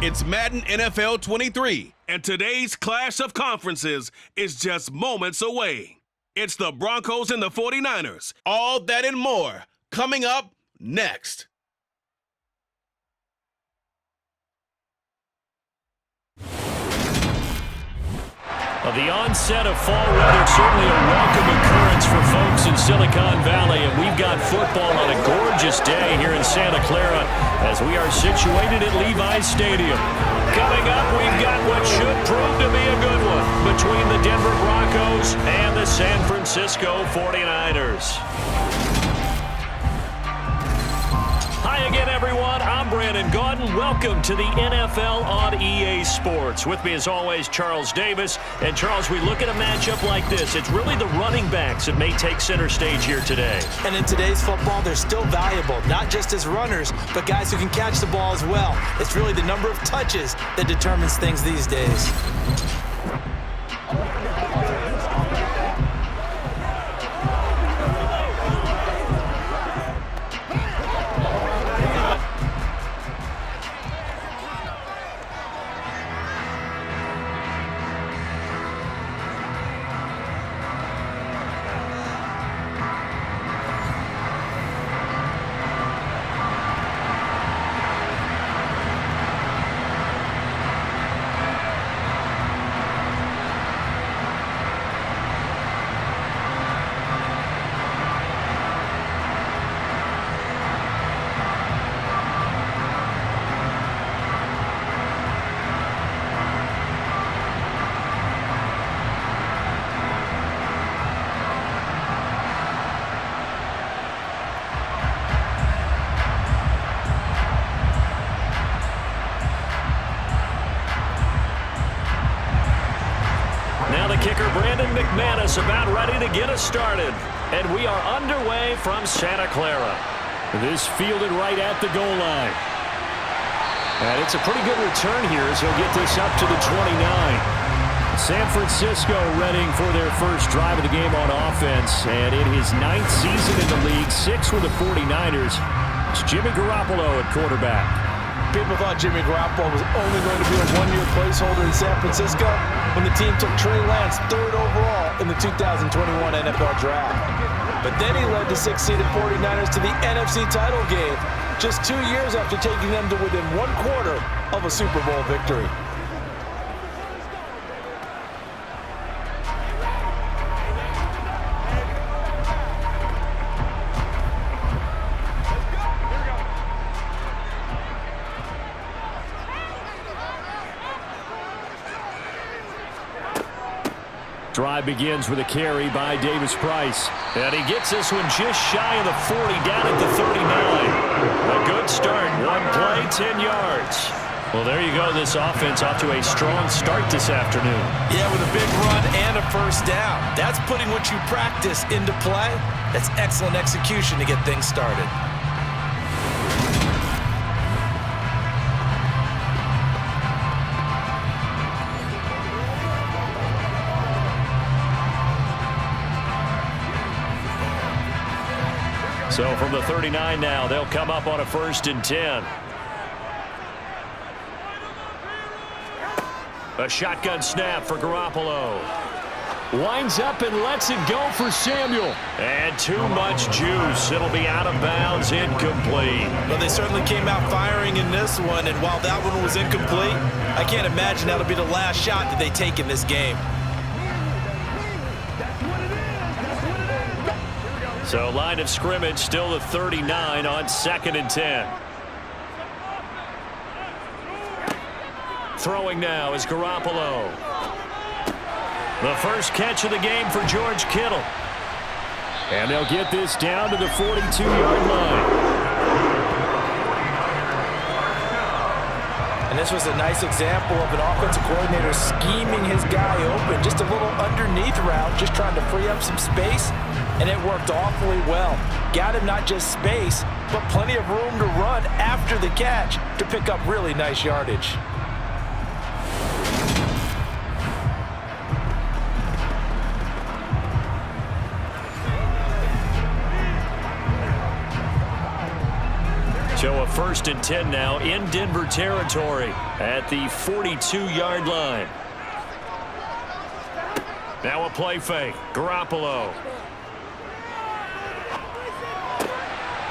It's Madden NFL 23, and today's clash of conferences is just moments away. It's the Broncos and the 49ers. All that and more coming up next. The onset of fall weather, certainly a welcome occurrence for folks in Silicon Valley, and we've got football on a gorgeous day here in Santa Clara as we are situated at Levi's Stadium. Coming up, we've got what should prove to be a good one between the Denver Broncos and the San Francisco 49ers. Hi again, everyone. I'm Brandon Gaudin. Welcome to the NFL on EA Sports. With me, as always, Charles Davis. And, Charles, we look at a matchup like this. It's really the running backs that may take center stage here today. And in today's football, they're still valuable, not just as runners, but guys who can catch the ball as well. It's really the number of touches that determines things these days. About ready to get us started, and we are underway from Santa Clara. This fielded right at the goal line, and it's a pretty good return here as he'll get this up to the 29. San Francisco readying for their first drive of the game on offense, and in his 9th season in the league, 6 with the 49ers, it's Jimmy Garoppolo at quarterback. People thought Jimmy Garoppolo was only going to be a one-year placeholder in San Francisco when the team took Trey Lance 3rd overall in the 2021 NFL Draft. But then he led the 6-seeded 49ers to the NFC title game just 2 years after taking them to within 1/4 of a Super Bowl victory. Drive begins with a carry by Davis Price. And he gets this one just shy of the 40, down at the 39. A good start. One play, 10 yards. Well, there you go. This offense off to a strong start this afternoon. Yeah, with a big run and a first down. That's putting what you practice into play. That's excellent execution to get things started. So from the 39 now, they'll come up on a 1st and 10. A shotgun snap for Garoppolo. Winds up and lets it go for Samuel. And too much juice. It'll be out of bounds, incomplete. Well, they certainly came out firing in this one, and while that one was incomplete, I can't imagine that'll be the last shot that they take in this game. So line of scrimmage still the 39 on 2nd and 10. Throwing now is Garoppolo. The first catch of the game for George Kittle. And they'll get this down to the 42-yard line. And this was a nice example of an offensive coordinator scheming his guy open. Just a little underneath route, just trying to free up some space. And it worked awfully well. Got him not just space, but plenty of room to run after the catch to pick up really nice yardage. So a 1st and 10 now in Denver territory at the 42-yard line. Now a play fake. Garoppolo.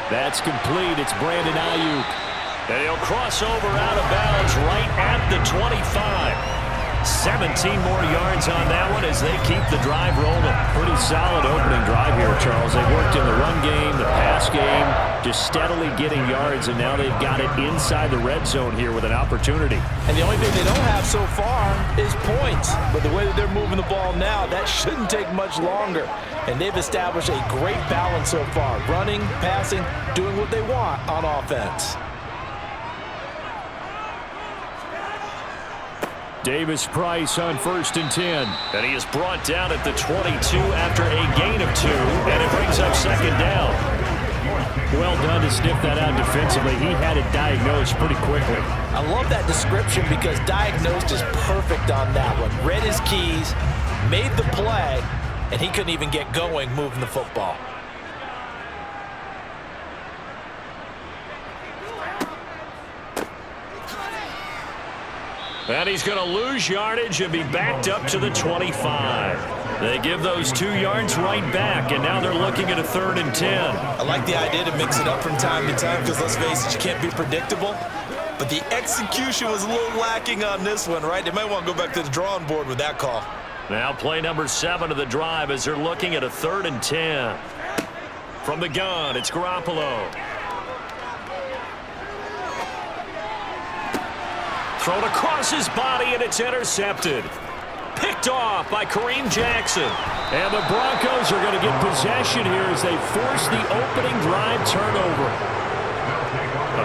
That's complete. It's Brandon Ayuk. And he'll cross over out of bounds right at the 25. 17 more yards on that one as they keep the drive rolling. Pretty solid opening drive here, Charles. They worked in the run game, the pass game, just steadily getting yards, and now they've got it inside the red zone here with an opportunity. And the only thing they don't have so far is points. But the way that they're moving the ball now, that shouldn't take much longer. And they've established a great balance so far. Running, passing, doing what they want on offense. Davis-Price on 1st and 10. And he is brought down at the 22 after a gain of 2, and it brings up 2nd down. Well done to sniff that out defensively. He had it diagnosed pretty quickly. I love that description because diagnosed is perfect on that one. Read his keys, made the play, and he couldn't even get going moving the football. And he's going to lose yardage and be backed up to the 25. They give those 2 yards right back, and now they're looking at a 3rd and 10. I like the idea to mix it up from time to time because, let's face it, you can't be predictable. But the execution was a little lacking on this one, right? They might want to go back to the drawing board with that call. Now play number 7 of the drive as they're looking at a 3rd and 10. From the gun, it's Garoppolo. Thrown across his body, and it's intercepted. Picked off by Kareem Jackson. And the Broncos are going to get possession here as they force the opening drive turnover.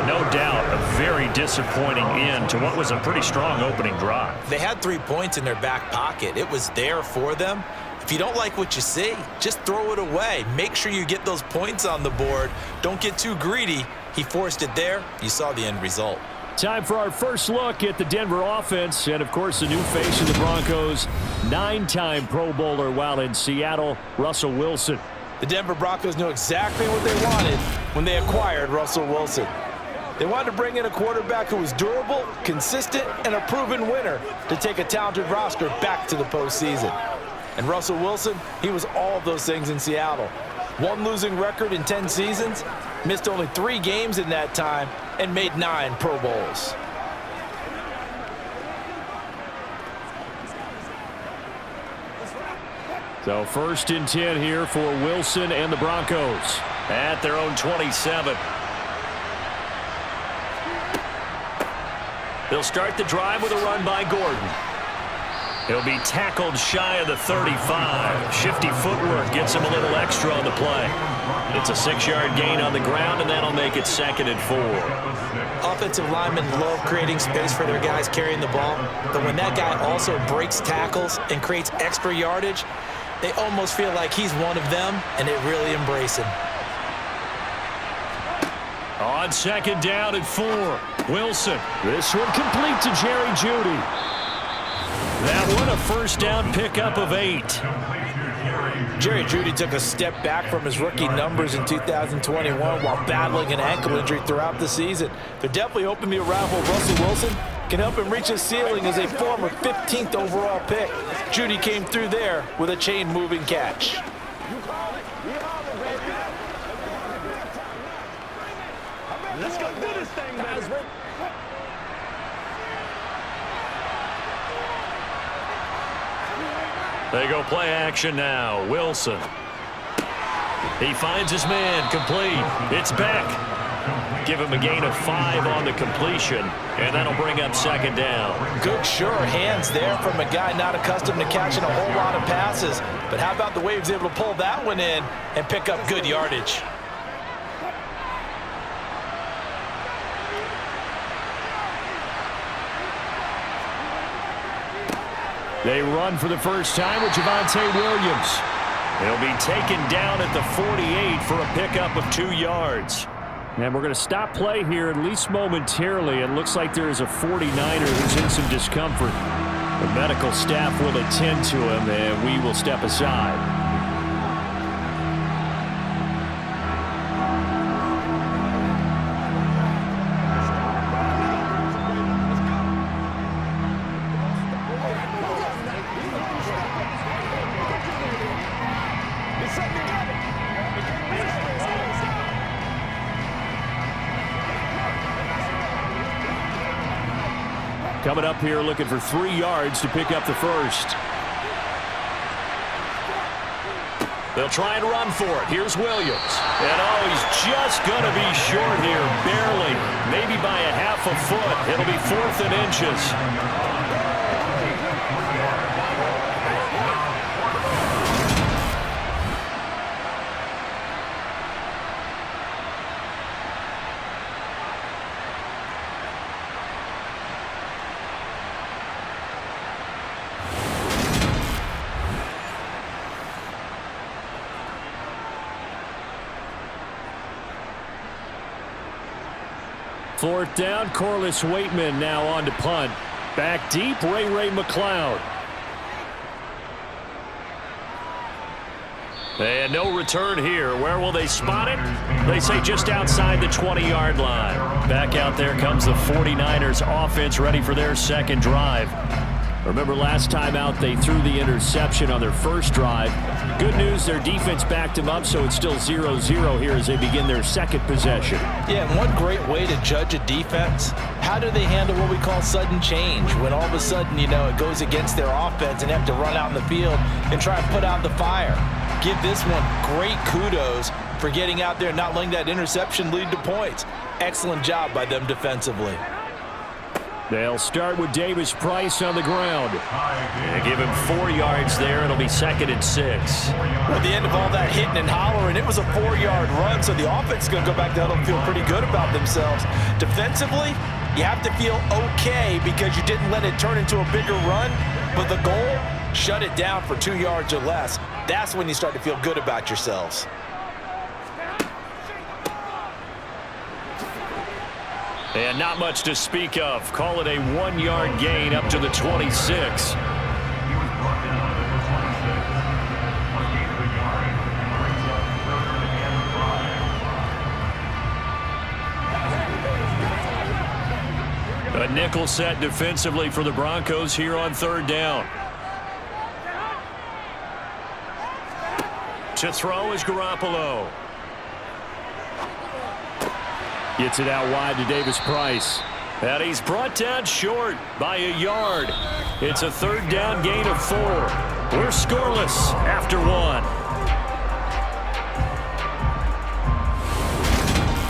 No doubt a very disappointing end to what was a pretty strong opening drive. They had 3 points in their back pocket. It was there for them. If you don't like what you see, just throw it away. Make sure you get those points on the board. Don't get too greedy. He forced it there. You saw the end result. Time for our first look at the Denver offense, and of course the new face of the Broncos, 9-time Pro Bowler while in Seattle, Russell Wilson. The Denver Broncos knew exactly what they wanted when they acquired Russell Wilson. They wanted to bring in a quarterback who was durable, consistent, and a proven winner to take a talented roster back to the postseason. And Russell Wilson, he was all of those things in Seattle. 1 losing record in 10 seasons, missed only 3 games in that time, and made 9 Pro Bowls. So 1st and 10 here for Wilson and the Broncos at their own 27. They'll start the drive with a run by Gordon. He'll be tackled shy of the 35. Shifty footwork gets him a little extra on the play. It's a 6-yard gain on the ground, and that'll make it 2nd and 4. Offensive linemen love creating space for their guys carrying the ball, but when that guy also breaks tackles and creates extra yardage, they almost feel like he's one of them, and they really embrace him. On 2nd down and 4, Wilson. This one complete to Jerry Jeudy. That one a 1st down pickup of 8. Jerry Jeudy took a step back from his rookie numbers in 2021 while battling an ankle injury throughout the season. They're definitely hoping the arrival of Russell Wilson can help him reach his ceiling as a former 15th overall pick. Jeudy came through there with a chain-moving catch. Let's go do this thing, Nazareth. They go play action now. Wilson. He finds his man. Complete. It's Beck. Give him a gain of 5 on the completion, and that'll bring up 2nd down. Good, sure hands there from a guy not accustomed to catching a whole lot of passes. But how about the way he was able to pull that one in and pick up good yardage? They run for the first time with Javonte Williams. He'll be taken down at the 48 for a pickup of 2 yards. And we're going to stop play here, at least momentarily. It looks like there is a 49er who's in some discomfort. The medical staff will attend to him, and we will step aside. coming up here looking for 3 yards to pick up the first. They'll try and run for it. Here's Williams. And he's just going to be short here, barely. Maybe by a half a foot. It'll be 4th and inches. Fourth down, Corliss Waitman now on to punt. Back deep, Ray McLeod. And no return here. Where will they spot it? They say just outside the 20-yard line. Back out there comes the 49ers offense ready for their second drive. Remember last time out they threw the interception on their first drive. Good news, their defense backed them up, so it's still 0-0 here as they begin their second possession. Yeah, and one great way to judge a defense, how do they handle what we call sudden change? When all of a sudden, you know, it goes against their offense and they have to run out in the field and try and put out the fire. Give this one great kudos for getting out there and not letting that interception lead to points. Excellent job by them defensively. They'll start with Davis Price on the ground. They give him 4 yards there. It'll be 2nd and 6. At the end of all that hitting and hollering, it was a 4-yard run, so the offense is going to go back to huddle and feel pretty good about themselves. Defensively, you have to feel okay because you didn't let it turn into a bigger run, but the goal, shut it down for 2 yards or less. That's when you start to feel good about yourselves. And not much to speak of. Call it a 1-yard gain up to the 26. A nickel set defensively for the Broncos here on 3rd down. To throw is Garoppolo. Gets it out wide to Davis Price. And he's brought down short by a yard. It's a 3rd down gain of 4. We're scoreless after 1.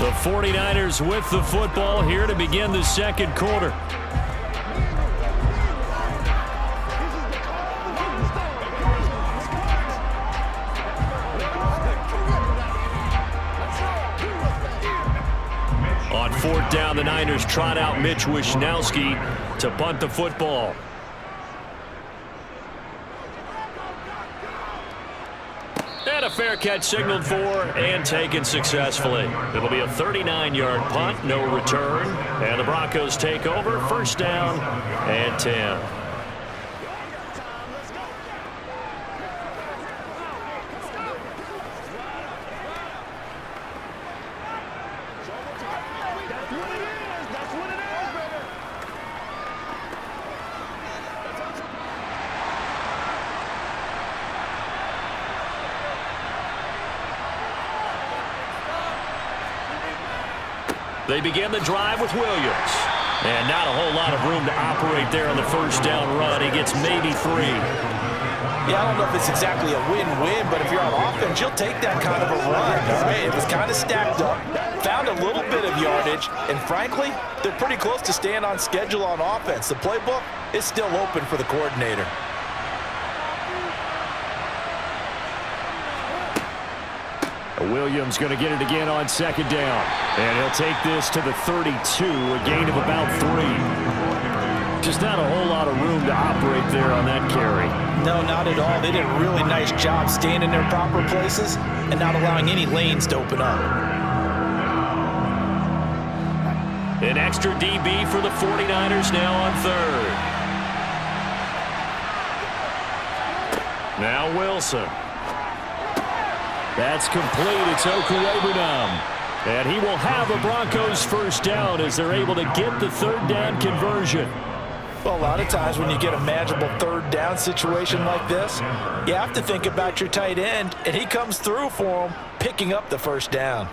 The 49ers with the football here to begin the second quarter. On 4th down, the Niners trot out Mitch Wishnowsky to punt the football. And a fair catch signaled for and taken successfully. It'll be a 39-yard punt, no return. And the Broncos take over, 1st down and 10. They begin the drive with Williams. And not a whole lot of room to operate there on the 1st down run. He gets maybe 3. Yeah, I don't know if it's exactly a win-win, but if you're on offense, you'll take that kind of a run. All right, it was kind of stacked up, found a little bit of yardage, and frankly, they're pretty close to staying on schedule on offense. The playbook is still open for the coordinator. Williams going to get it again on 2nd down. And he'll take this to the 32, a gain of about 3. Just not a whole lot of room to operate there on that carry. No, not at all. They did a really nice job staying in their proper places and not allowing any lanes to open up. An extra DB for the 49ers now on 3rd. Now Wilson. That's complete. It's Okuwebunam. And he will have a Broncos 1st down as they're able to get the 3rd down conversion. Well, a lot of times when you get a manageable 3rd down situation like this, you have to think about your tight end, and he comes through for him, picking up the 1st down.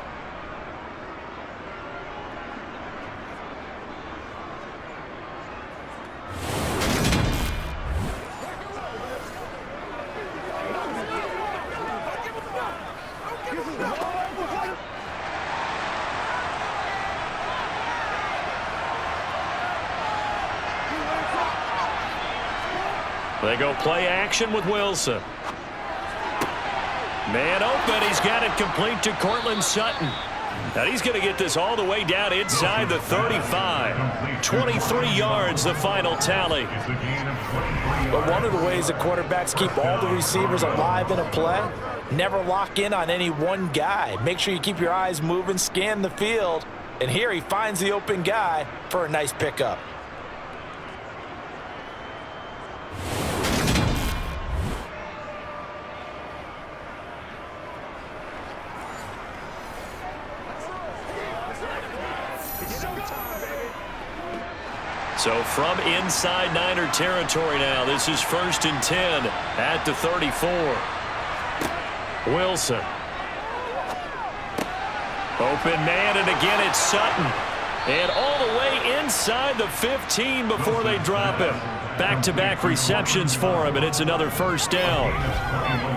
They go play action with Wilson. Man open. He's got it complete to Cortland Sutton. Now he's going to get this all the way down inside the 35. 23 yards, the final tally. But one of the ways the quarterbacks keep all the receivers alive in a play, never lock in on any one guy. Make sure you keep your eyes moving, scan the field. And here he finds the open guy for a nice pickup. So from inside Niner territory now, this is 1st and 10 at the 34. Wilson. Open man, and again it's Sutton. And all the way inside the 15 before they drop him. Back-to-back receptions for him, and it's another first down.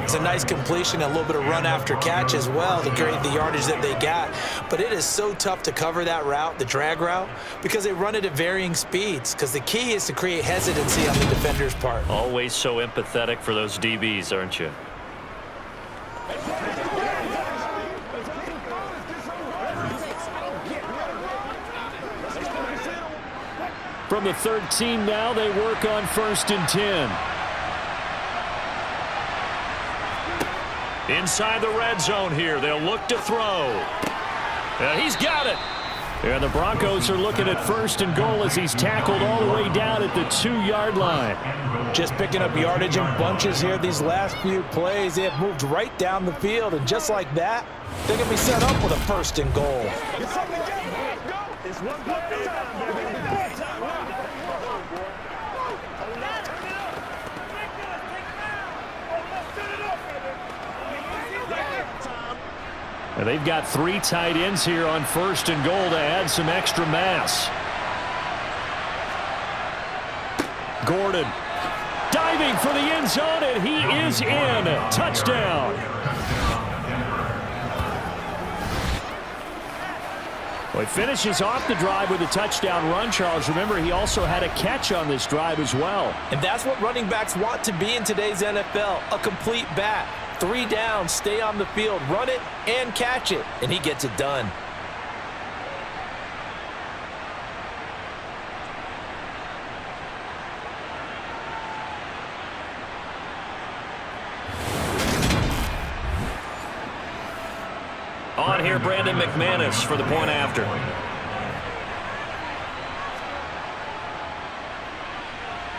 It's a nice completion, a little bit of run after catch as well to create the yardage that they got. But it is so tough to cover that route, the drag route, because they run it at varying speeds. Because the key is to create hesitancy on the defender's part. Always so empathetic for those DBs, aren't you? From the 13 now, they work on 1st and 10. Inside the red zone here, they'll look to throw. And he's got it. And the Broncos are looking at 1st and goal as he's tackled all the way down at the 2-yard line. Just picking up yardage in bunches here these last few plays. They have moved right down the field, and just like that, they're going to be set up with a 1st and goal. It's one play at a time, baby. And they've got 3 tight ends here on 1st and goal to add some extra mass. Gordon diving for the end zone, and he is in. Touchdown. Well, he finishes off the drive with a touchdown run, Charles. Remember, he also had a catch on this drive as well. And that's what running backs want to be in today's NFL, a complete back. 3 down, stay on the field, run it, and catch it. And he gets it done. On here, Brandon McManus for the point after.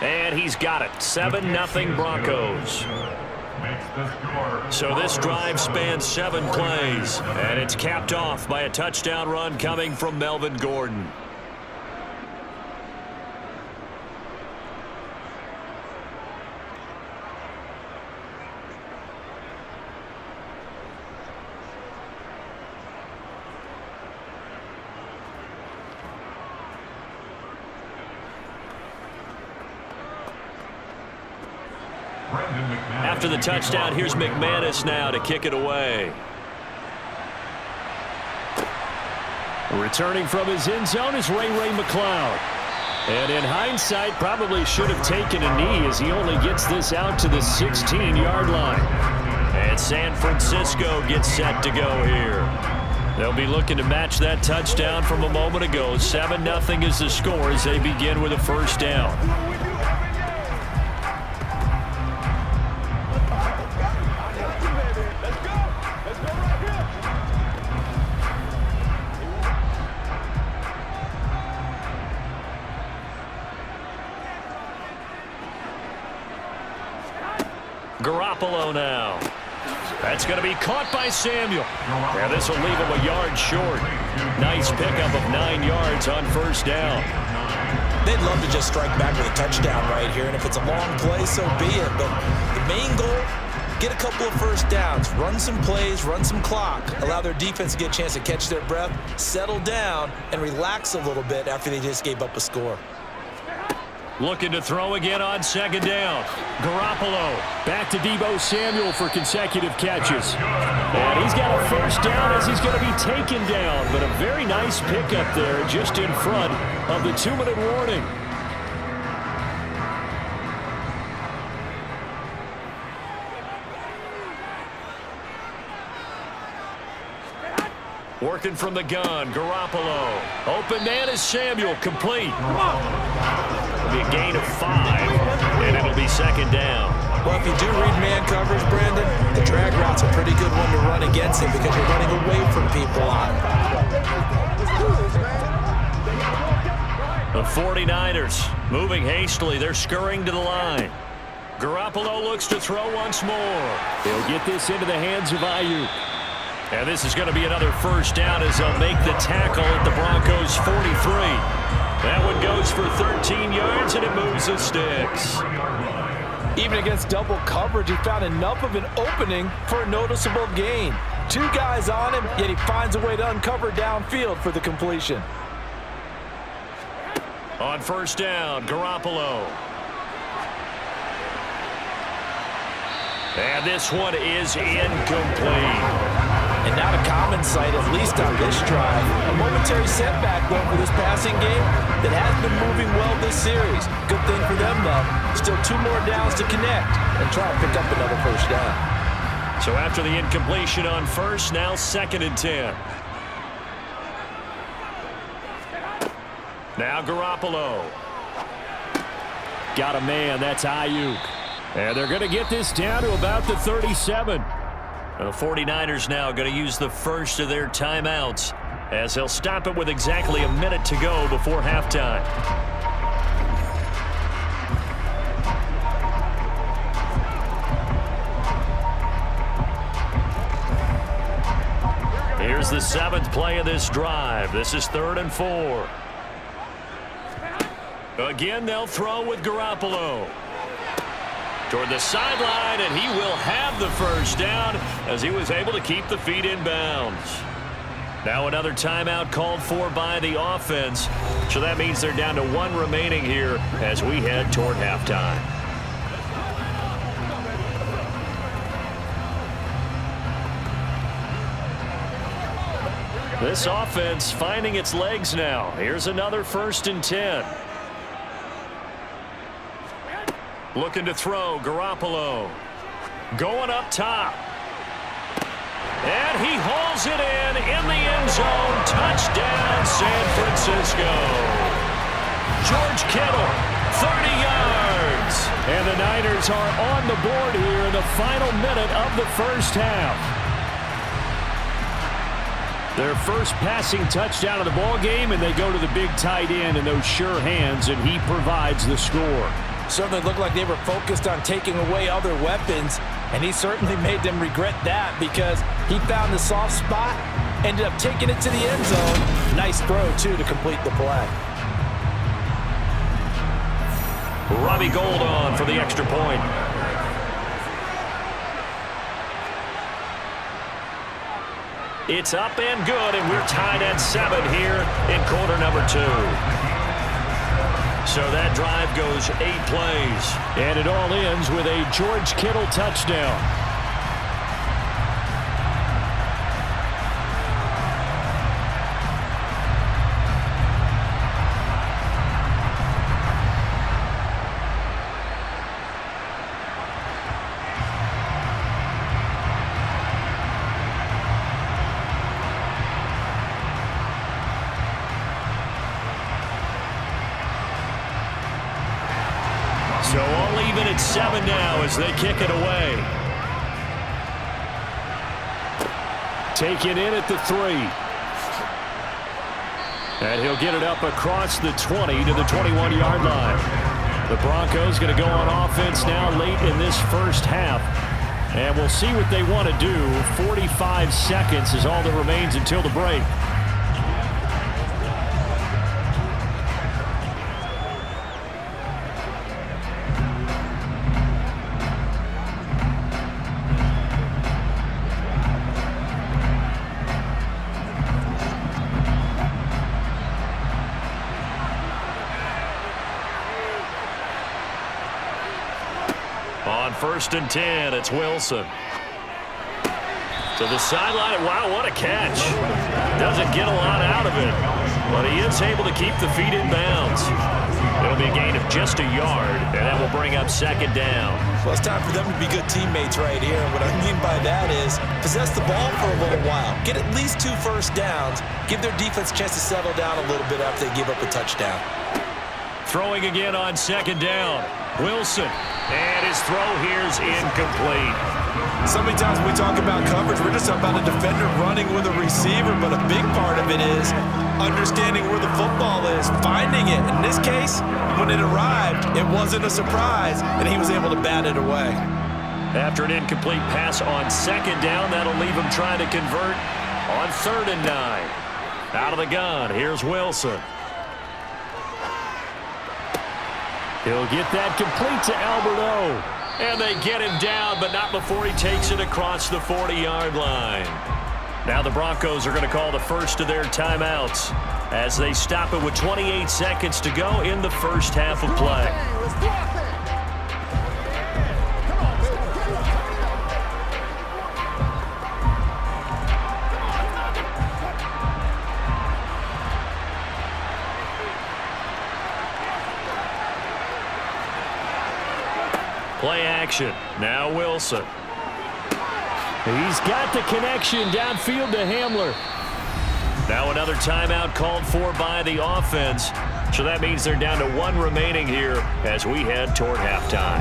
And he's got it. 7-0 Broncos. So this drive spans 7 plays, and it's capped off by a touchdown run coming from Melvin Gordon. After the touchdown, here's McManus now to kick it away. Returning from his end zone is Ray McCloud. And in hindsight, probably should have taken a knee as he only gets this out to the 16-yard line. And San Francisco gets set to go here. They'll be looking to match that touchdown from a moment ago. 7-0 is the score as they begin with a first down. Garoppolo now. That's going to be caught by Samuel. And this will leave him a yard short. Nice pickup of 9 yards on first down. They'd love to just strike back with a touchdown right here, and if it's a long play, so be it. But the main goal, get a couple of first downs, run some plays, run some clock, allow their defense to get a chance to catch their breath, settle down, and relax a little bit after they just gave up a score. Looking to throw again on second down. Garoppolo back to Deebo Samuel for consecutive catches. And he's got a first down as he's going to be taken down. But a very nice pickup there just in front of the 2-minute warning. Working from the gun, Garoppolo. Open man is Samuel, complete. It'll be a gain of 5, and it'll be second down. Well, if you do read man coverage, Brandon, the drag route's a pretty good one to run against him because you're running away from people on it. The 49ers moving hastily. They're scurrying to the line. Garoppolo looks to throw once more. He'll get this into the hands of Ayuk. And this is going to be another first down as they'll make the tackle at the Broncos' 43. That one goes for 13 yards, and it moves the sticks. Even against double coverage, he found enough of an opening for a noticeable gain. 2 guys on him, yet he finds a way to uncover downfield for the completion. On first down, Garoppolo. And this one is incomplete. And not a common sight, at least on this drive. A momentary setback, though, for this passing game that has been moving well this series. Good thing for them, though. Still 2 more downs to connect and try and pick up another first down. So after the incompletion on first, now 2nd and 10. Now Garoppolo. Got a man, that's Ayuk. And they're going to get this down to about the 37. The 49ers now going to use the first of their timeouts as they'll stop it with exactly a minute to go before halftime. Here's the 7th play of this drive. This is 3rd and 4. Again, they'll throw with Garoppolo. Toward the sideline, and he will have the first down as he was able to keep the feet in bounds. Now another timeout called for by the offense. So that means they're down to 1 remaining here as we head toward halftime. This offense finding its legs now. Here's another 1st and 10. Looking to throw, Garoppolo. Going up top. And he hauls it in the end zone. Touchdown, San Francisco. George Kittle, 30 yards. And the Niners are on the board here in the final minute of the first half. Their first passing touchdown of the ball game, and they go to the big tight end in those sure hands, and he provides the score. Certainly looked like they were focused on taking away other weapons, and he certainly made them regret that because he found the soft spot, ended up taking it to the end zone. Nice throw, too, to complete the play. Robbie Gould on for the extra point. It's up and good, and we're tied at 7 here in quarter number 2. So that drive goes 8 plays. And it all ends with a George Kittle touchdown. So all even at 7 now as they kick it away. Taken in at the 3. And he'll get it up across the 20 to the 21-yard line. The Broncos going to go on offense now late in this first half. And we'll see what they want to do. 45 seconds is all that remains until the break. On 1st and 10, it's Wilson. To the sideline. Wow, what a catch. Doesn't get a lot out of it, but he is able to keep the feet in bounds. It'll be a gain of just a yard, and that will bring up second down. Well, it's time for them to be good teammates right here. And what I mean by that is possess the ball for a little while. Get at least 2 first downs. Give their defense a chance to settle down a little bit after they give up a touchdown. Throwing again on second down. Wilson. And his throw here is incomplete. So many times when we talk about coverage, we're just talking about a defender running with a receiver, but a big part of it is understanding where the football is, finding it. In this case, when it arrived, it wasn't a surprise, and he was able to bat it away. After an incomplete pass on second down, that'll leave him trying to convert on 3rd and 9. Out of the gun, here's Wilson. He'll get that complete to Alberto. And they get him down, but not before he takes it across the 40-yard line. Now the Broncos are going to call the first of their timeouts as they stop it with 28 seconds to go in the first half of play. Play action. Now Wilson. He's got the connection downfield to Hamler. Now another timeout called for by the offense. So that means they're down to 1 remaining here as we head toward halftime.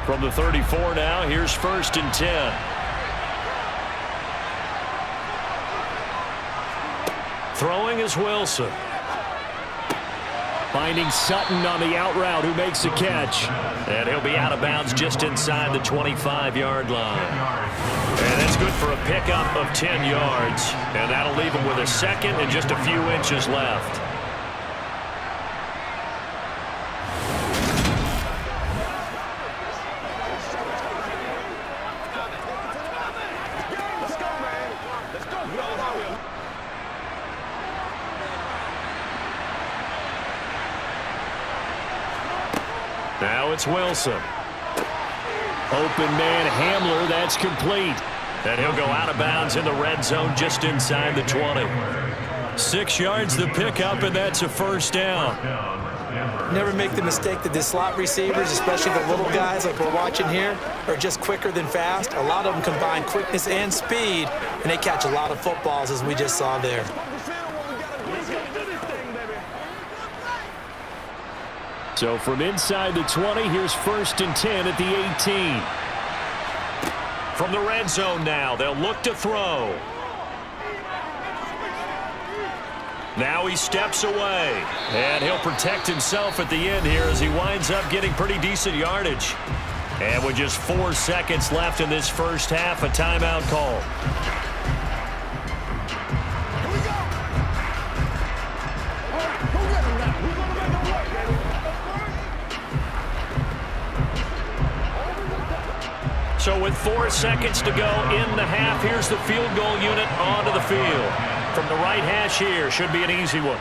From the 34 now, here's 1st and 10. Throwing is Wilson. Finding Sutton on the out route, who makes the catch. And he'll be out of bounds just inside the 25-yard line. And that's good for a pickup of 10 yards. And that'll leave him with a second and just a few inches left. Now it's Wilson. Open man Hamler, that's complete. And he'll go out of bounds in the red zone just inside the 20. 6 yards the pickup, and that's a first down. Never make the mistake that the slot receivers, especially the little guys like we're watching here, are just quicker than fast. A lot of them combine quickness and speed, and they catch a lot of footballs, as we just saw there. So from inside the 20, here's 1st and 10 at the 18. From the red zone now, they'll look to throw. Now he steps away, and he'll protect himself at the end here as he winds up getting pretty decent yardage. And with just 4 seconds left in this first half, a timeout call. So with 4 seconds to go in the half, here's the field goal unit onto the field. From the right hash here, should be an easy one.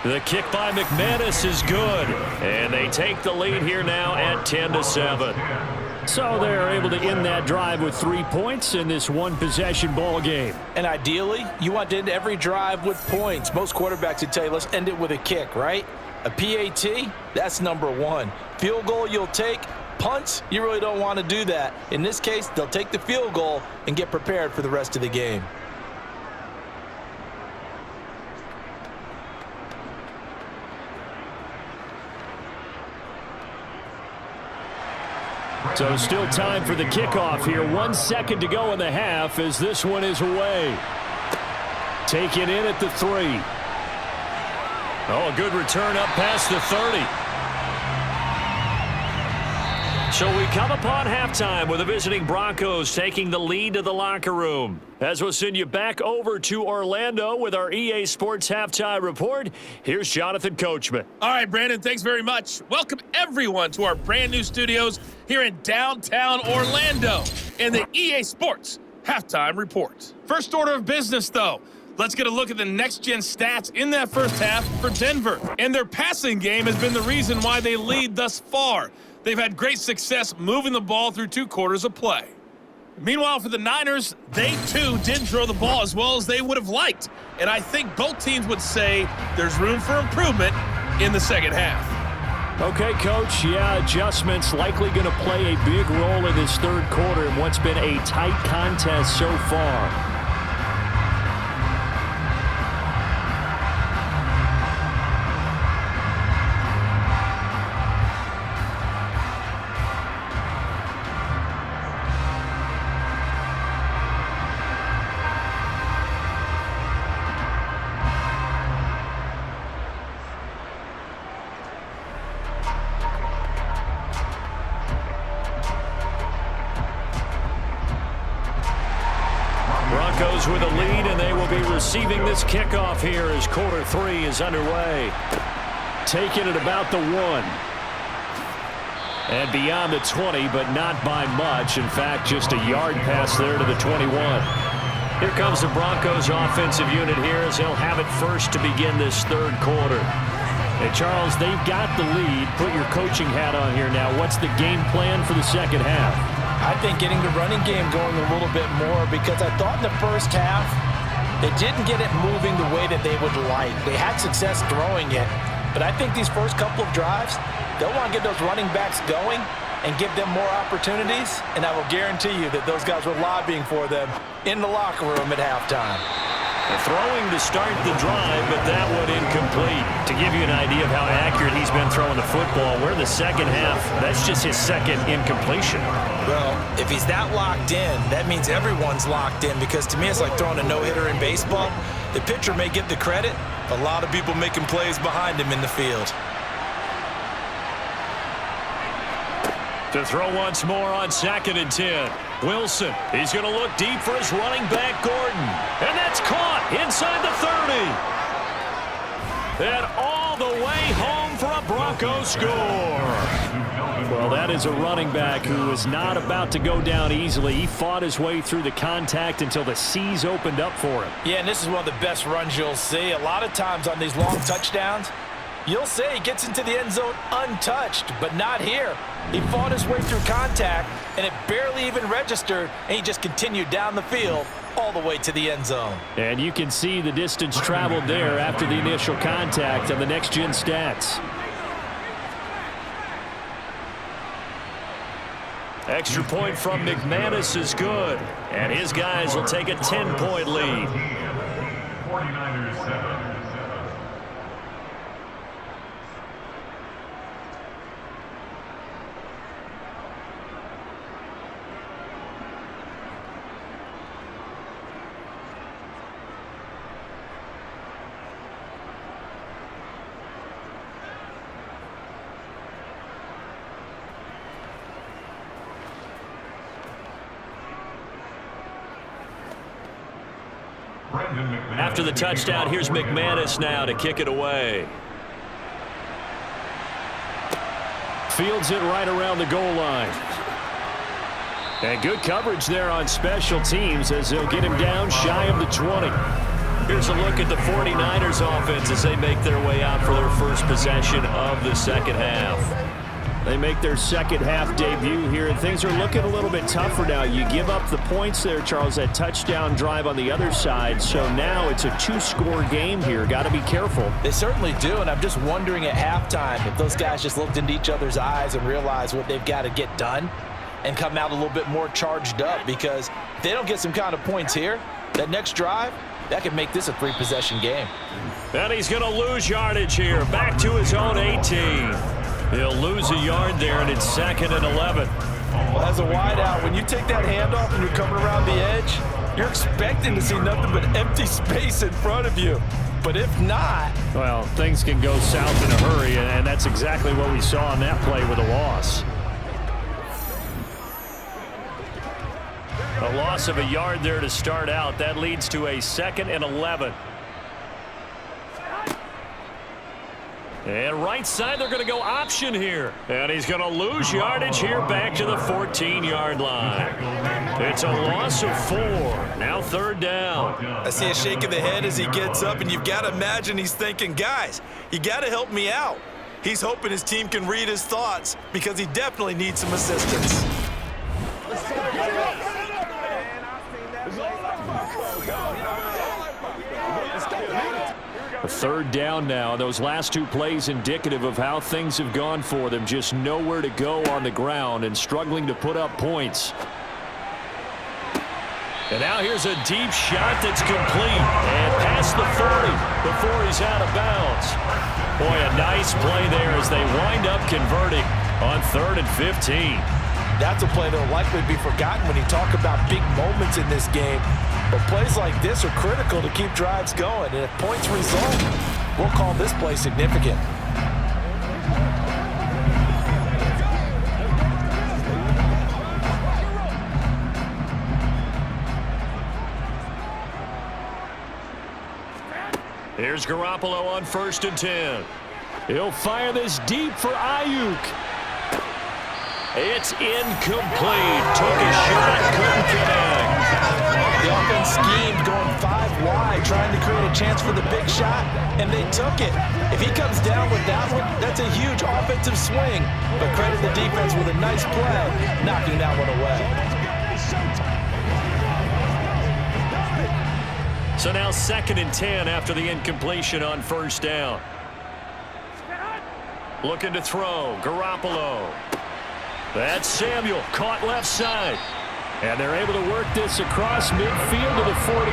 The kick by McManus is good, and they take the lead here now at 10-7. So they're able to end that drive with 3 points in this one-possession ball game. And ideally, you want to end every drive with points. Most quarterbacks would tell you, let's end it with a kick, right? A PAT, that's number 1. Field goal you'll take. Punts, you really don't want to do that. In this case, they'll take the field goal and get prepared for the rest of the game. So still time for the kickoff here. 1 second to go in the half as this one is away. Taken in at the 3. Oh, a good return up past the 30. So we come upon halftime with the visiting Broncos taking the lead to the locker room. As we'll send you back over to Orlando with our EA Sports Halftime Report, here's Jonathan Coachman. All right, Brandon, thanks very much. Welcome, everyone, to our brand new studios here in downtown Orlando in the EA Sports Halftime Report. First order of business, though. Let's get a look at the next-gen stats in that first half for Denver. And their passing game has been the reason why they lead thus far. they've had great success moving the ball through 2 quarters of play. Meanwhile, for the Niners, they too didn't throw the ball as well as they would have liked. And I think both teams would say there's room for improvement in the second half. Okay, Coach, yeah, adjustments likely going to play a big role in this third quarter in what's been a tight contest so far. Broncos with a lead, and they will be receiving this kickoff here as quarter 3 is underway. Taking it about the 1. And beyond the 20, but not by much. In fact, just a yard pass there to the 21. Here comes the Broncos offensive unit here as they'll have it first to begin this third quarter. And Charles, they've got the lead. Put your coaching hat on here now. What's the game plan for the second half? I think getting the running game going a little bit more, because I thought in the first half they didn't get it moving the way that they would like. They had success throwing it, but I think these first couple of drives, they'll want to get those running backs going and give them more opportunities, and I will guarantee you that those guys were lobbying for them in the locker room at halftime. Throwing to start the drive, but that one incomplete. To give you an idea of how accurate he's been throwing the football, we're in the second half. That's just his second incompletion. Well, if he's that locked in, that means everyone's locked in, because to me it's like throwing a no-hitter in baseball. The pitcher may get the credit, a lot of people making plays behind him in the field. To throw once more on 2nd and 10. Wilson, he's going to look deep for his running back, Gordon. And that's caught inside the 30. And all the way home for a Broncos score. Well, that is a running back who is not about to go down easily. He fought his way through the contact until the seas opened up for him. Yeah, and this is one of the best runs you'll see. A lot of times on these long touchdowns, you'll say he gets into the end zone untouched, but not here. He fought his way through contact, and it barely even registered, and he just continued down the field all the way to the end zone. And you can see the distance traveled there after the initial contact on the next-gen stats. Extra point from McManus is good, and his guys will take a 10-point lead. 49ers 7. After the touchdown, here's McManus now to kick it away. Fields it right around the goal line. And good coverage there on special teams as they'll get him down shy of the 20. Here's a look at the 49ers offense as they make their way out for their first possession of the second half. They make their second half debut here, and things are looking a little bit tougher now. You give up the points there, Charles, that touchdown drive on the other side. So now it's a 2-score game here. Got to be careful. They certainly do, and I'm just wondering at halftime if those guys just looked into each other's eyes and realized what they've got to get done and come out a little bit more charged up, because if they don't get some kind of points here, that next drive, that could make this a 3-possession game. And he's going to lose yardage here. Back to his own 18. He'll lose a yard there, and it's 2nd and 11. Well, as a wideout, when you take that handoff and you're coming around the edge, you're expecting to see nothing but empty space in front of you. But if not... Well, things can go south in a hurry, and that's exactly what we saw on that play with a loss. A loss of a yard there to start out. That leads to a 2nd and 11. And right side, they're going to go option here. And he's going to lose yardage here back to the 14-yard line. It's a loss of 4. Now 3rd down. I see a shake of the head as he gets up, and you've got to imagine he's thinking, guys, you got to help me out. He's hoping his team can read his thoughts because he definitely needs some assistance. A third down now. Those last two plays indicative of how things have gone for them. Just nowhere to go on the ground and struggling to put up points. And now here's a deep shot that's complete. And past the 40 before he's out of bounds. Boy, a nice play there as they wind up converting on 3rd and 15. That's a play that will likely be forgotten when you talk about big moments in this game. But plays like this are critical to keep drives going. And if points result, we'll call this play significant. Here's Garoppolo on 1st and 10. He'll fire this deep for Ayuk. It's incomplete. Took a shot, couldn't connect. The offense schemed going 5 wide, trying to create a chance for the big shot, and they took it. If he comes down with that one, that's a huge offensive swing. But credit the defense with a nice play, knocking that one away. So now 2nd and 10 after the incompletion on 1st down. Looking to throw, Garoppolo. That's Samuel, caught left side. And they're able to work this across midfield to the 48.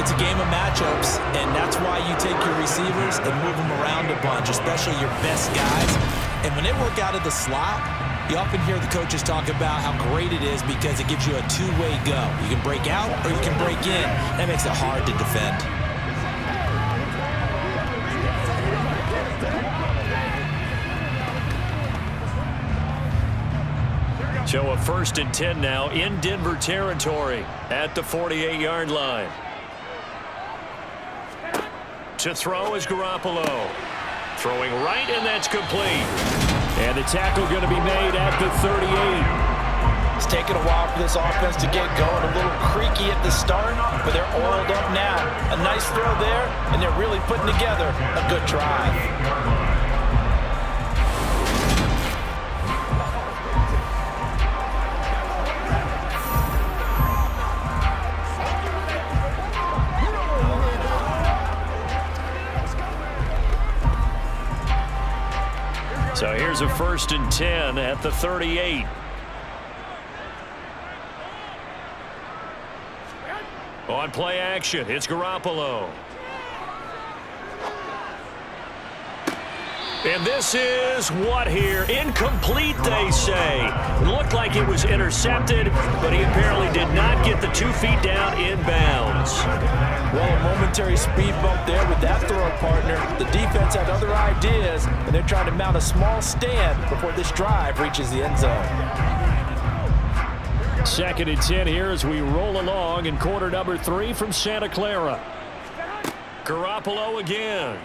It's a game of matchups, and that's why you take your receivers and move them around a bunch, especially your best guys. And when they work out of the slot, you often hear the coaches talk about how great it is because it gives you a two-way go. You can break out or you can break in. That makes it hard to defend. So a 1st and 10 now in Denver territory at the 48-yard line. To throw is Garoppolo. Throwing right, and that's complete. And the tackle going to be made at the 38. It's taken a while for this offense to get going. A little creaky at the start, but they're oiled up now. A nice throw there, and they're really putting together a good drive. So here's a 1st and 10 at the 38. On play action, it's Garoppolo. And this is what here? Incomplete, they say. Looked like it was intercepted, but he apparently did not get the 2 feet down inbounds. Well, a momentary speed bump there with that throw partner. The defense had other ideas, and they're trying to mount a small stand before this drive reaches the end zone. 2nd and 10 here as we roll along in quarter number 3 from Santa Clara. Garoppolo again.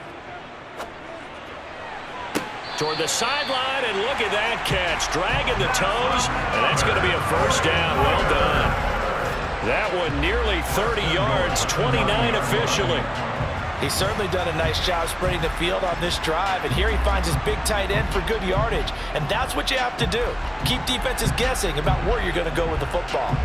Toward the sideline, and look at that catch. Dragging the toes, and that's going to be a 1st down. Well done. That one nearly 30 yards, 29 officially. He's certainly done a nice job spreading the field on this drive, and here he finds his big tight end for good yardage. And that's what you have to do. Keep defenses guessing about where you're going to go with the football.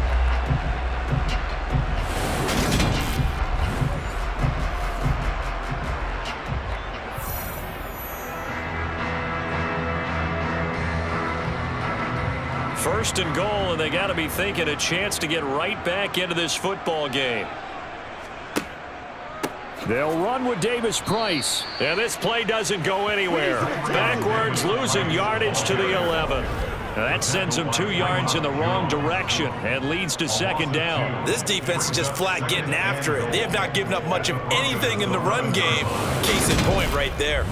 First and goal, and they got to be thinking a chance to get right back into this football game. They'll run with Davis Price. And this play doesn't go anywhere. Backwards, losing yardage to the 11. That sends them 2 yards in the wrong direction and leads to 2nd down. This defense is just flat getting after it. They have not given up much of anything in the run game. Case in point right there.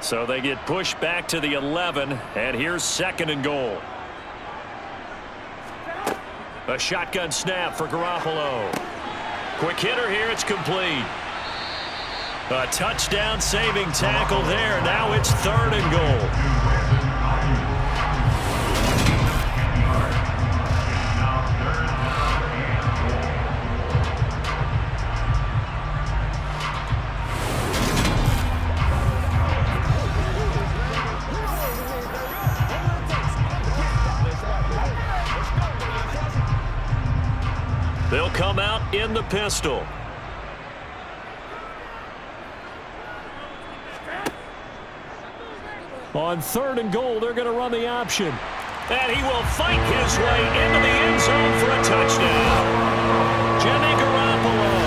So they get pushed back to the 11, and here's 2nd and goal. A shotgun snap for Garoppolo. Quick hitter here, it's complete. A touchdown saving tackle there. Now it's 3rd and goal. come out in the pistol. On 3rd and goal, they're going to run the option. And he will fight his way into the end zone for a touchdown. Jimmy Garoppolo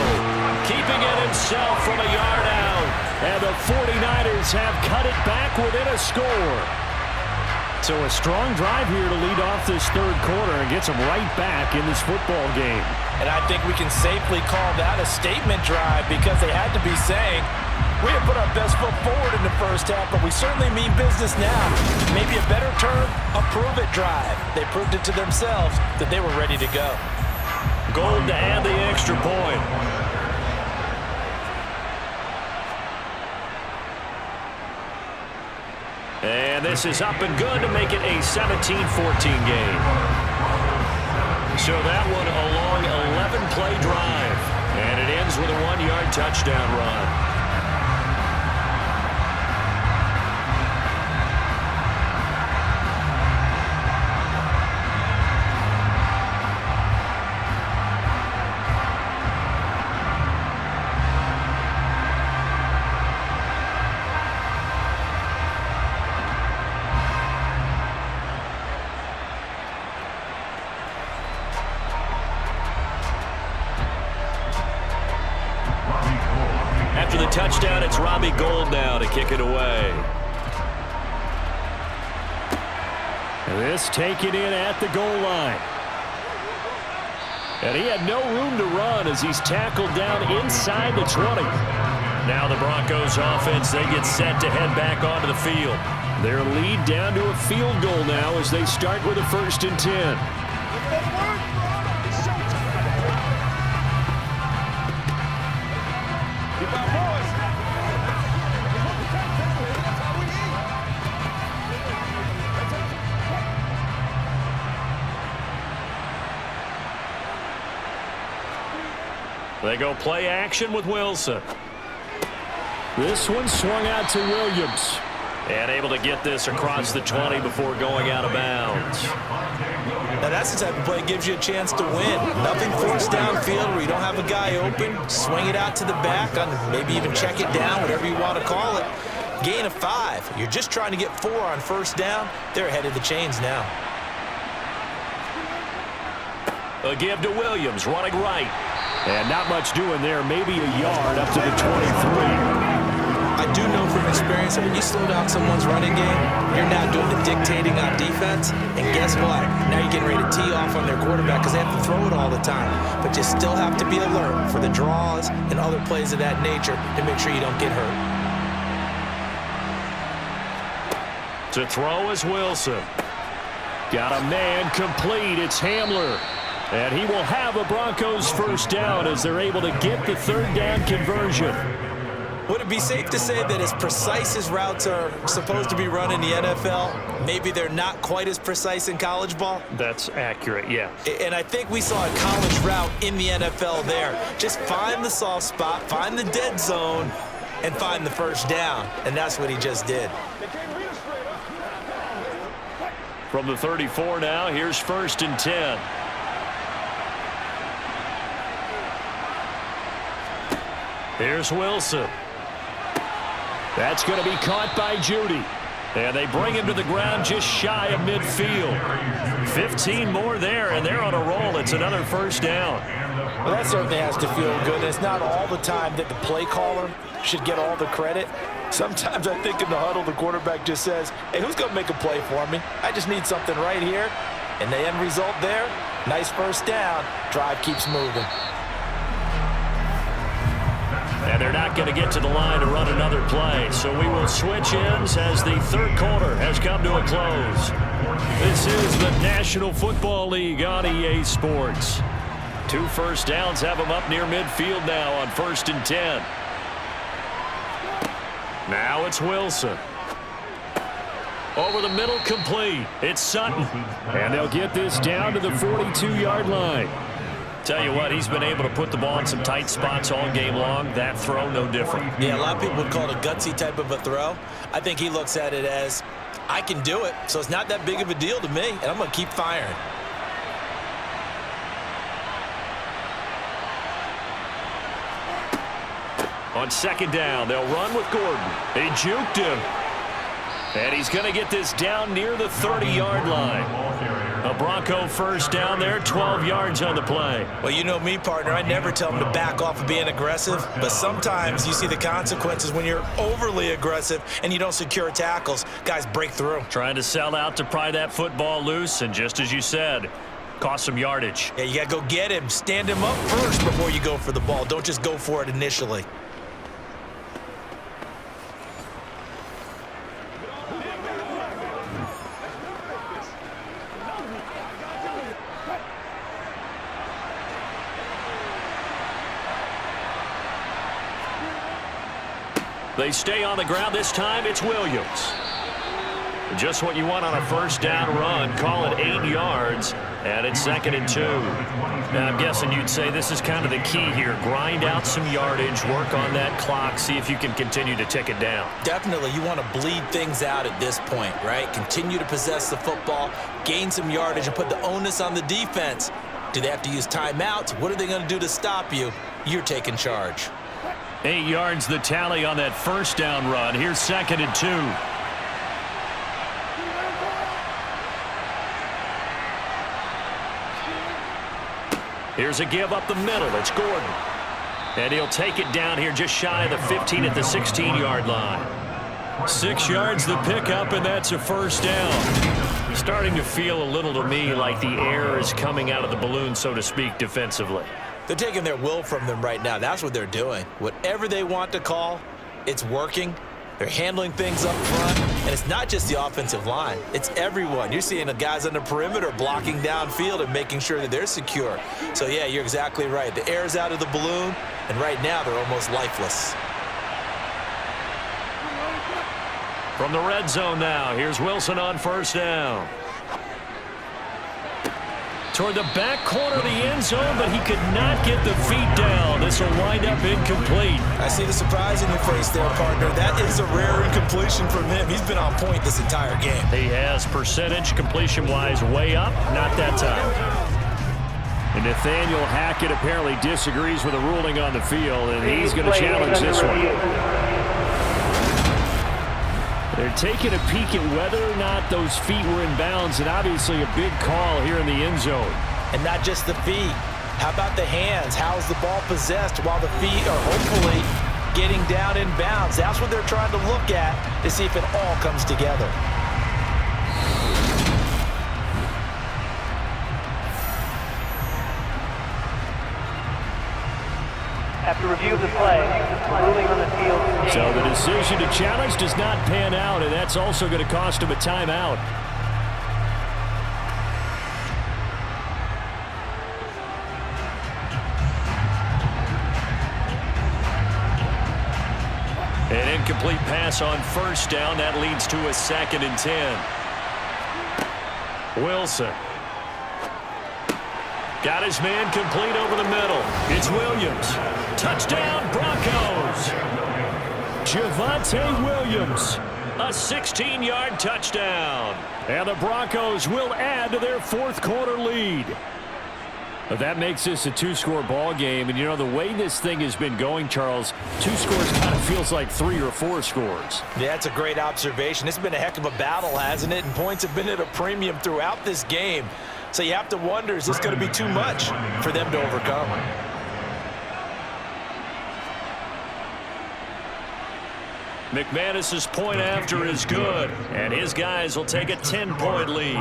keeping it himself from a yard out. And the 49ers have cut it back within a score. So a strong drive here to lead off this 3rd quarter and gets them right back in this football game. And I think we can safely call that a statement drive because they had to be saying, we have put our best foot forward in the first half, but we certainly mean business now. Maybe a better term, a prove-it drive. They proved it to themselves that they were ready to go. Gold to add the extra point. And this is up and good to make it a 17-14 game. So that one a long 11-play drive. And it ends with a 1-yard touchdown run. After the touchdown, it's Robbie Gould now to kick it away. This taken in at the goal line. And he had no room to run as he's tackled down inside the 20. Now the Broncos offense, they get set to head back onto the field. Their lead down to a field goal now as they start with a 1st and 10. They go play action with Wilson. This one swung out to Williams. And able to get this across the 20 before going out of bounds. Now that's the type of play that gives you a chance to win. Nothing forced downfield where you don't have a guy open. Swing it out to the back, maybe even check it down, whatever you want to call it. Gain of 5. You're just trying to get 4 on 1st down. They're ahead of the chains now. A give to Williams, running right. And not much doing there, maybe a yard up to the 23. I do know from experience that when you slow down someone's running game, you're now doing the dictating on defense. And guess what? Now you're getting ready to tee off on their quarterback because they have to throw it all the time. But you still have to be alert for the draws and other plays of that nature to make sure you don't get hurt. To throw is Wilson. Got a man complete. It's Hamler. And he will have a Broncos 1st down as they're able to get the 3rd down conversion. Would it be safe to say that as precise as routes are supposed to be run in the NFL, maybe they're not quite as precise in college ball? That's accurate, yeah. And I think we saw a college route in the NFL there. Just find the soft spot, find the dead zone, and find the 1st down. And that's what he just did. From the 34 now, here's 1st and 10. Here's Wilson. That's going to be caught by Judy. And they bring him to the ground just shy of midfield. 15 more there, and they're on a roll. It's another 1st down. Well, that certainly has to feel good. It's not all the time that the play caller should get all the credit. Sometimes I think in the huddle, the quarterback just says, hey, who's going to make a play for me? I just need something right here. And the end result there, nice 1st down. Drive keeps moving. And they're not going to get to the line to run another play. So we will switch ends as the 3rd quarter has come to a close. This is the National Football League on EA Sports. 2 1st downs have them up near midfield now on 1st and 10. Now it's Wilson. Over the middle, complete. It's Sutton. And they'll get this down to the 42-yard line. Tell you what, he's been able to put the ball in some tight spots all game long. That throw, no different. Yeah, a lot of people would call it a gutsy type of a throw. I think he looks at it as, I can do it, so it's not that big of a deal to me, and I'm going to keep firing. On second down, they'll run with Gordon. They juked him. And he's going to get this down near the 30-yard line. A Bronco first down there, 12 yards on the play. Well, you know me, partner. I never tell them to back off of being aggressive, but sometimes you see the consequences when you're overly aggressive and you don't secure tackles. Guys break through. Trying to sell out to pry that football loose, and just as you said, cost some yardage. Yeah, you got to go get him. Stand him up first before you go for the ball. Don't just go for it initially. They stay on the ground. This time it's Williams. Just what you want on a first down run. Call it 8 yards, and it's 2nd and 2. Now, I'm guessing you'd say this is kind of the key here. Grind out some yardage, work on that clock, see if you can continue to tick it down. Definitely. You want to bleed things out at this point, right? Continue to possess the football, gain some yardage, and put the onus on the defense. Do they have to use timeouts? What are they going to do to stop you? You're taking charge. 8 yards the tally on that first down run. Here's 2nd and 2. Here's a give up the middle. It's Gordon. And he'll take it down here just shy of the 15 at the 16-yard line. 6 yards the pickup, and that's a first down. Starting to feel a little to me like the air is coming out of the balloon, so to speak, defensively. They're taking their will from them right now. That's what they're doing. Whatever they want to call, it's working. They're handling things up front, and it's not just the offensive line. It's everyone. You're seeing the guys on the perimeter blocking downfield and making sure that they're secure. So, yeah, you're exactly right. The air's out of the balloon, and right now they're almost lifeless. From the red zone now, here's Wilson on first down. Toward the back corner of the end zone, but he could not get the feet down. This will wind up incomplete. I see the surprise in your face there, partner. That is a rare incompletion from him. He's been on point this entire game. He has percentage completion-wise way up, not that time. And Nathaniel Hackett apparently disagrees with the ruling on the field, and he's going to challenge this one. They're taking a peek at whether or not those feet were in bounds, and obviously a big call here in the end zone. And not just the feet. How about the hands? How's the ball possessed while the feet are hopefully getting down in bounds? That's what they're trying to look at to see if it all comes together. After review of the play, ruling on the field. So the decision to challenge does not pan out, and that's also going to cost him a timeout. An incomplete pass on first down. That leads to a 2nd and 10. Wilson. Got his man complete over the middle. It's Williams. Touchdown, Broncos. Javonte Williams. A 16-yard touchdown. And the Broncos will add to their fourth quarter lead. But that makes this a 2-score ball game. And, you know, the way this thing has been going, Charles, 2 scores kind of feels like 3 or 4 scores. Yeah, that's a great observation. It's been a heck of a battle, hasn't it? And points have been at a premium throughout this game. So you have to wonder, is this going to be too much for them to overcome? McManus's point after is good, and his guys will take a 10-point lead. A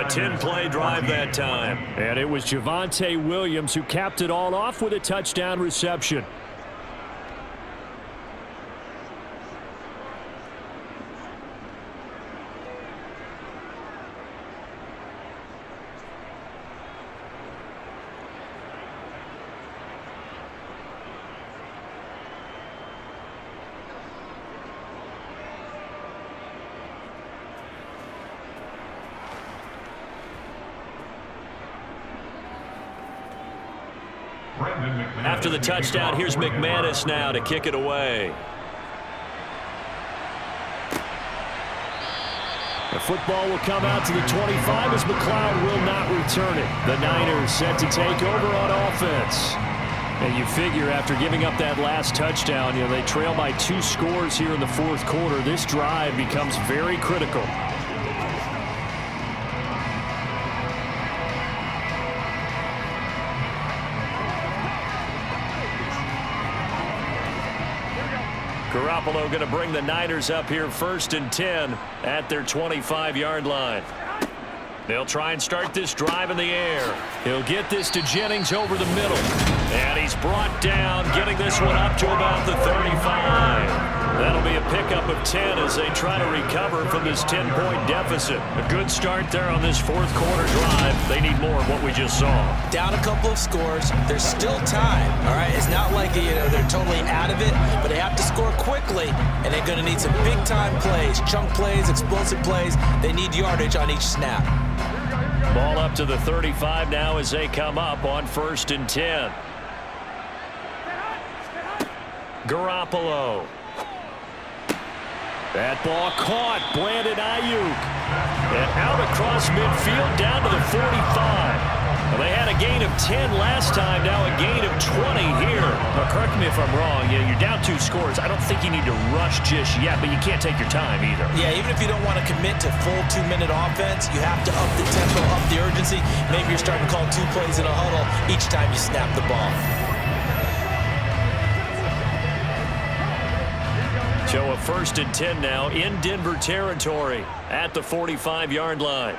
10-play drive that time. And it was Javonte Williams who capped it all off with a touchdown reception. After the touchdown, here's McManus now to kick it away. The football will come out to the 25 as McLeod will not return it. The Niners set to take over on offense. And you figure after giving up that last touchdown, they trail by 2 scores here in the fourth quarter. This drive becomes very critical. Garoppolo going to bring the Niners up here 1st and 10 at their 25-yard line. They'll try and start this drive in the air. He'll get this to Jennings over the middle. And he's brought down, getting this one up to about the 35. That'll be a pickup of 10 as they try to recover from this 10-point deficit. A good start there on this fourth quarter drive. They need more of what we just saw. Down a couple of scores. There's still time, all right? It's not like, they're totally out of it, but they have to score quickly, and they're going to need some big-time plays, chunk plays, explosive plays. They need yardage on each snap. Ball up to the 35 now as they come up on 1st and 10. Garoppolo. That ball caught. Brandon Ayuk. And out across midfield down to the 45. Well, they had a gain of 10 last time, now a gain of 20 here. Now, correct me if I'm wrong. You're down 2 scores. I don't think you need to rush just yet, but you can't take your time either. Yeah, even if you don't want to commit to full 2-minute offense, you have to up the tempo, up the urgency. Maybe you're starting to call 2 plays in a huddle each time you snap the ball. So a 1st and 10 now in Denver territory at the 45-yard line.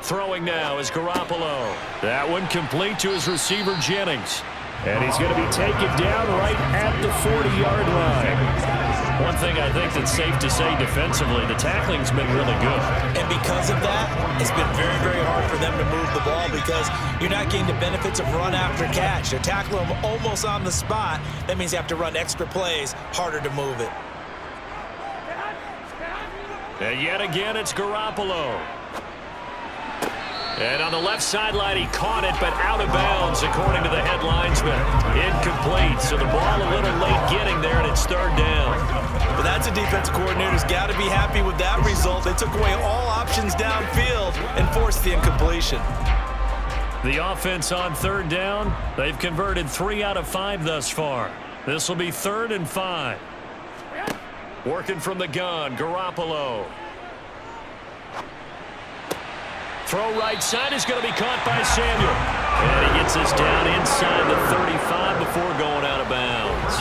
Throwing now is Garoppolo. That one complete to his receiver, Jennings. And he's going to be taken down right at the 40-yard line. One thing I think that's safe to say defensively, the tackling's been really good. And because of that, it's been very, very hard for them to move the ball because you're not getting the benefits of run after catch. They're tackling them almost on the spot. That means you have to run extra plays, harder to move it. And yet again, it's Garoppolo. And on the left sideline, he caught it, but out of bounds, according to the head linesman. Incomplete, so the ball a little late getting there, and it's 3rd down. But that's a defensive coordinator's got to be happy with that result. They took away all options downfield and forced the incompletion. The offense on 3rd down, they've converted 3 out of 5 thus far. This will be 3rd and 5. Working from the gun, Garoppolo. Throw right side is going to be caught by Samuel. And he gets us down inside the 35 before going out of bounds.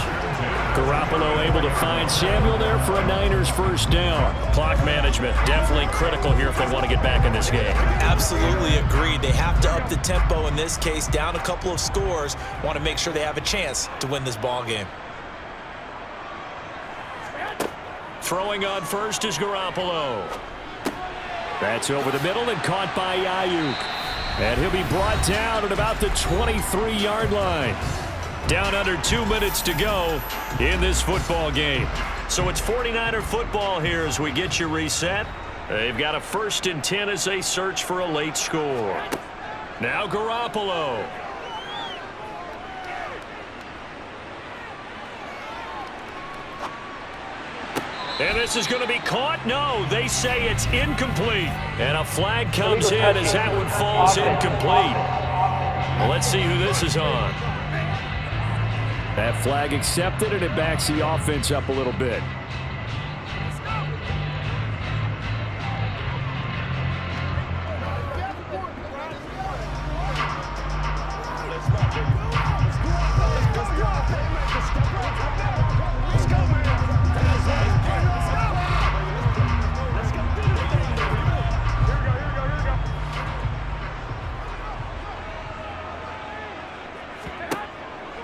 Garoppolo able to find Samuel there for a Niners 1st down. Clock management definitely critical here if they want to get back in this game. Absolutely agreed. They have to up the tempo in this case, down a couple of scores. Want to make sure they have a chance to win this ball game. Throwing on 1st is Garoppolo. That's over the middle and caught by Ayuk. And he'll be brought down at about the 23-yard line. Down under 2 minutes to go in this football game. So it's 49er football here as we get you reset. They've got a 1st and 10 as they search for a late score. Now Garoppolo. And this is going to be caught. No, they say it's incomplete. And a flag comes in as that one falls incomplete. Well, let's see who this is on. That flag accepted, and it backs the offense up a little bit.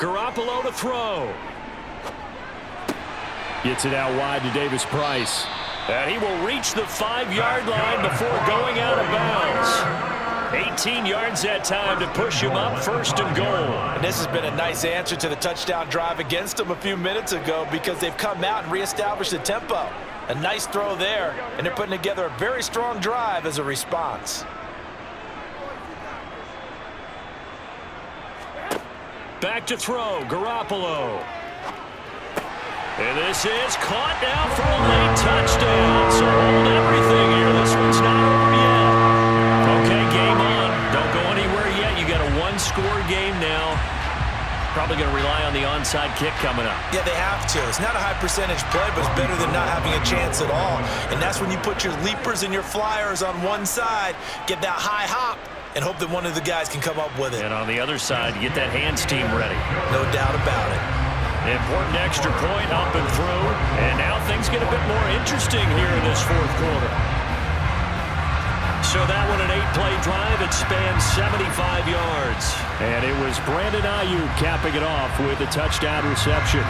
Garoppolo to throw. Gets it out wide to Davis Price. And he will reach the 5-yard line before going out of bounds. 18 yards that time to push him up 1st and goal. And this has been a nice answer to the touchdown drive against them a few minutes ago because they've come out and reestablished the tempo. A nice throw there, and they're putting together a very strong drive as a response. Back to throw, Garoppolo. And this is caught now for a late touchdown. So hold everything here. This one's not over yet. Okay, game on. Don't go anywhere yet. You got a 1-score game now. Probably going to rely on the onside kick coming up. Yeah, they have to. It's not a high percentage play, but it's better than not having a chance at all. And that's when you put your leapers and your flyers on one side, get that high hop, and hope that one of the guys can come up with it. And on the other side, get that hands team ready. No doubt about it. Important extra point up and through. And now things get a bit more interesting here in this fourth quarter. So that one, an 8-play drive. It spans 75 yards. And it was Brandon Ayuk capping it off with a touchdown reception.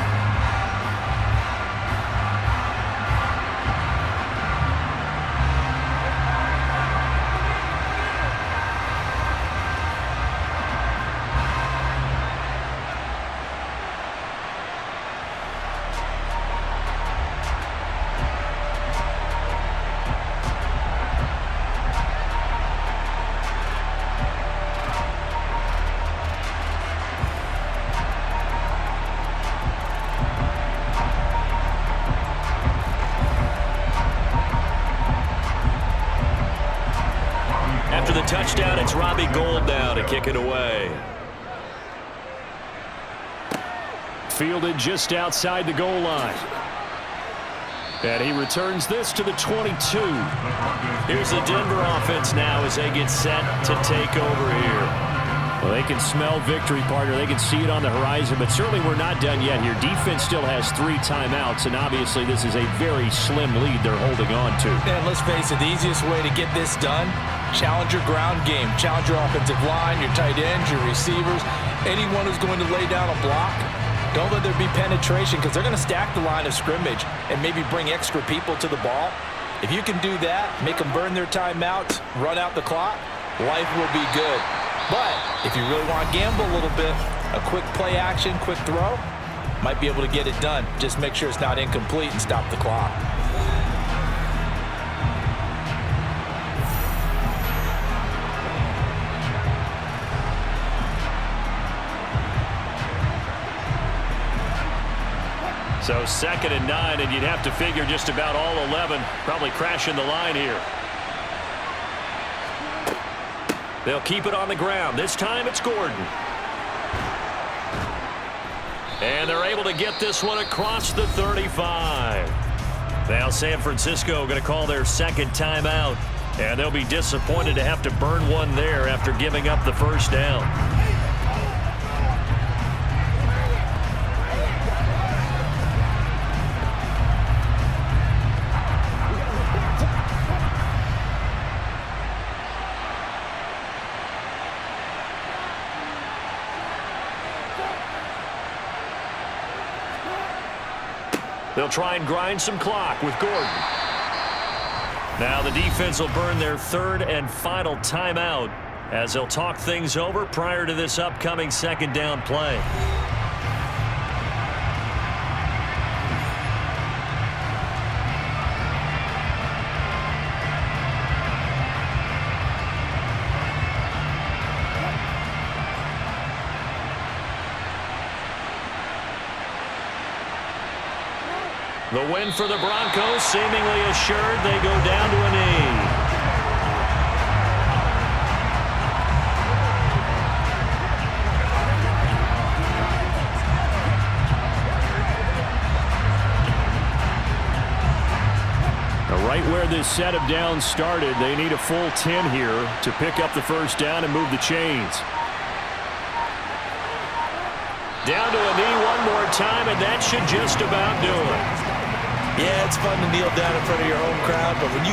After the touchdown, it's Robbie Gould now to kick it away. Fielded just outside the goal line. And he returns this to the 22. Here's the Denver offense now as they get set to take over here. Well, they can smell victory, partner. They can see it on the horizon, but certainly we're not done yet here. Defense still has 3 timeouts, and obviously this is a very slim lead they're holding on to. And let's face it, the easiest way to get this done, challenge your ground game. Challenge your offensive line, your tight ends, your receivers, anyone who's going to lay down a block. Don't let there be penetration because they're going to stack the line of scrimmage and maybe bring extra people to the ball. If you can do that, make them burn their timeouts, run out the clock, life will be good. But if you really want to gamble a little bit, a quick play action, quick throw, might be able to get it done. Just make sure it's not incomplete and stop the clock. So 2nd and 9, and you'd have to figure just about all 11 probably crashing the line here. They'll keep it on the ground. This time it's Gordon. And they're able to get this one across the 35. Now San Francisco going to call their 2nd timeout. And they'll be disappointed to have to burn one there after giving up the first down. They'll try and grind some clock with Gordon. Now the defense will burn their 3rd and final timeout as they'll talk things over prior to this upcoming 2nd down play. The win for the Broncos seemingly assured. They go down to a knee. Now, right where this set of downs started, they need a full 10 here to pick up the first down and move the chains. Down to a knee one more time, and that should just about do it. Yeah, it's fun to kneel down in front of your home crowd, but when you